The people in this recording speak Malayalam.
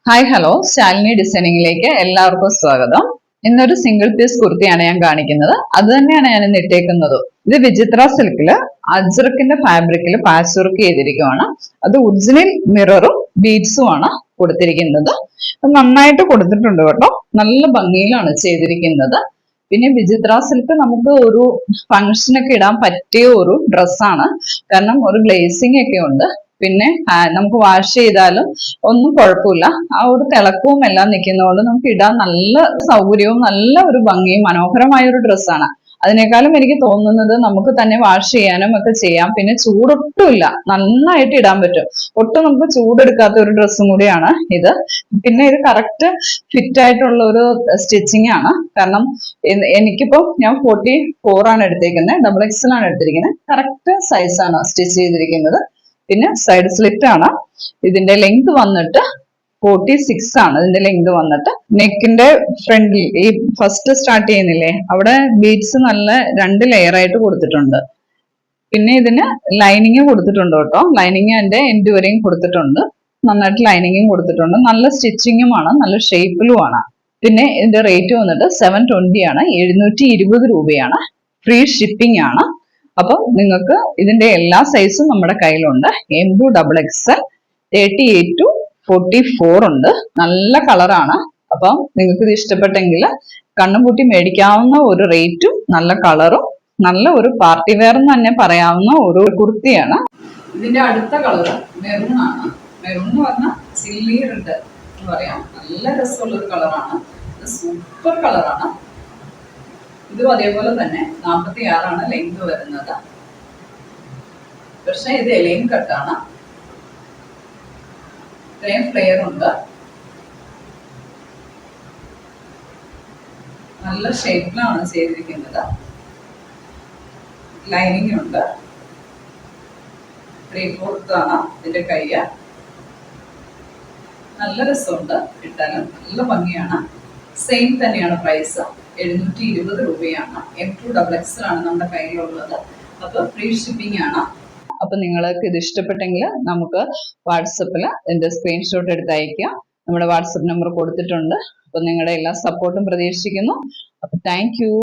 ഹായ് ഹലോ ശാലിനി ഡിസൈനിങ്ങിലേക്ക് എല്ലാവർക്കും സ്വാഗതം. ഇന്നൊരു സിംഗിൾ പീസ് കുർത്തിയാണ് ഞാൻ കാണിക്കുന്നത്. അത് തന്നെയാണ് ഞാൻ ഇന്ന് ഇട്ടേക്കുന്നത്. ഇത് വിചിത്ര സിൽക്കില് അജ്രക്കിന്റെ ഫാബ്രിക്കിൽ പാച്ച് വർക്ക് ചെയ്തിരിക്കുവാണ്. അത് ഒറിജിനൽ മിററും ബീഡ്സും ആണ് കൊടുത്തിരിക്കുന്നത്. നന്നായിട്ട് കൊടുത്തിട്ടുണ്ട് കേട്ടോ. നല്ല ഭംഗിയിലാണ് ചെയ്തിരിക്കുന്നത്. പിന്നെ വിചിത്ര സിൽക്ക് നമുക്ക് ഒരു ഫംഗ്ഷനൊക്കെ ഇടാൻ പറ്റിയ ഒരു ഡ്രസ്സാണ്. കാരണം ഒരു ഗ്ലേസിംഗ് ഒക്കെ ഉണ്ട്. പിന്നെ നമുക്ക് വാഷ് ചെയ്താലും ഒന്നും കുഴപ്പമില്ല. ആ ഒരു തിളക്കവും എല്ലാം നിൽക്കുന്നതുകൊണ്ട് നമുക്ക് ഇടാൻ നല്ല സൗകര്യവും നല്ല ഒരു ഭംഗിയും മനോഹരമായ ഒരു ഡ്രസ്സാണ്. അതിനേക്കാളും എനിക്ക് തോന്നുന്നത് നമുക്ക് തന്നെ വാഷ് ചെയ്യാനും ഒക്കെ ചെയ്യാം. പിന്നെ ചൂടൊട്ടുമില്ല, നന്നായിട്ട് ഇടാൻ പറ്റും. ഒട്ടും നമുക്ക് ചൂടെടുക്കാത്ത ഒരു ഡ്രസ്സും കൂടിയാണ് ഇത്. പിന്നെ ഇത് കറക്റ്റ് ഫിറ്റ് ആയിട്ടുള്ള ഒരു സ്റ്റിച്ചിങ് ആണ്. കാരണം എനിക്കിപ്പോ ഞാൻ 44 ആണ് എടുത്തേക്കുന്നത്, XXL ആണ് എടുത്തിരിക്കുന്നത്. കറക്റ്റ് സൈസാണ് സ്റ്റിച്ച് ചെയ്തിരിക്കുന്നത്. പിന്നെ സൈഡ് സ്ലിറ്റ് ആണ്. ഇതിന്റെ ലെങ്ത് വന്നിട്ട് 46 ആണ്. ഇതിന്റെ ലെങ്ത് വന്നിട്ട് നെക്കിന്റെ ഫ്രണ്ടിൽ ഈ ഫസ്റ്റ് സ്റ്റാർട്ട് ചെയ്യുന്നില്ലേ, അവിടെ ബീഡ്സ് നല്ല 2 ലെയർ ആയിട്ട് കൊടുത്തിട്ടുണ്ട്. പിന്നെ ഇതിന് ലൈനിങ് കൊടുത്തിട്ടുണ്ട് കേട്ടോ. ലൈനിങ് അതിന്റെ എൻഡ് വരെയും കൊടുത്തിട്ടുണ്ട്. നന്നായിട്ട് ലൈനിങ്ങും കൊടുത്തിട്ടുണ്ട്. നല്ല സ്റ്റിച്ചിങ്ങുമാണ്, നല്ല ഷേപ്പിലുമാണ്. പിന്നെ ഇതിന്റെ റേറ്റ് വന്നിട്ട് 720 ആണ്, 720 രൂപയാണ്. ഫ്രീ ഷിപ്പിംഗ് ആണ്. അപ്പം നിങ്ങൾക്ക് ഇതിന്റെ എല്ലാ സൈസും നമ്മുടെ കയ്യിലുണ്ട്. M to XXL, 38 to 44 ഉണ്ട്. നല്ല കളറാണ്. അപ്പം നിങ്ങൾക്ക് ഇത് ഇഷ്ടപ്പെട്ടെങ്കിൽ കണ്ണും പൂട്ടി മേടിക്കാവുന്ന ഒരു റേറ്റും നല്ല കളറും നല്ല ഒരു പാർട്ടി വെയർ എന്ന് തന്നെ പറയാവുന്ന ഒരു കുർത്തിയാണ്. ഇതിന്റെ അടുത്ത കളർ മെറൂൺ ആണ്. മെറൂൺ എന്ന് പറഞ്ഞാൽ സില്ലി റെഡ് എന്ന് പറയാം. നല്ല രസമുള്ള ഒരു കളറാണ്. ഇത് സൂപ്പർ കളറാണ്. ഇതും അതേപോലെ തന്നെ 46 ആണ് ലെങ്ത് വരുന്നത്. പക്ഷെ ഇത് എലൈൻ കട്ടാണ്. ഇത്രയും ഫ്ലെയർ ഉണ്ട്. നല്ല ഷേപ്പിലാണ് ചെയ്തിരിക്കുന്നത്. ലൈനിങ് ഉണ്ട്. 3/4 ആണ് ഇതിന്റെ കയ്യ. നല്ല രസമുണ്ട്. ഇട്ടാലും നല്ല ഭംഗിയാണ്. സെയിം തന്നെയാണ് പ്രൈസ്. 720 രൂപയാണ്. M to XXL ആണ് നമ്മുടെ കയ്യിലുള്ളത്. അപ്പൊ ഫ്രീ ഷിപ്പിംഗ് ആണ്. അപ്പൊ നിങ്ങൾക്ക് ഇത് ഇഷ്ടപ്പെട്ടെങ്കിൽ നമുക്ക് വാട്സപ്പിൽ ഇതിന്റെ സ്ക്രീൻഷോട്ട് എടുത്ത് അയക്കുക. നമ്മുടെ വാട്സപ്പ് നമ്പർ കൊടുത്തിട്ടുണ്ട്. അപ്പൊ നിങ്ങളുടെ എല്ലാ സപ്പോർട്ടും പ്രതീക്ഷിക്കുന്നു. അപ്പൊ താങ്ക് യു.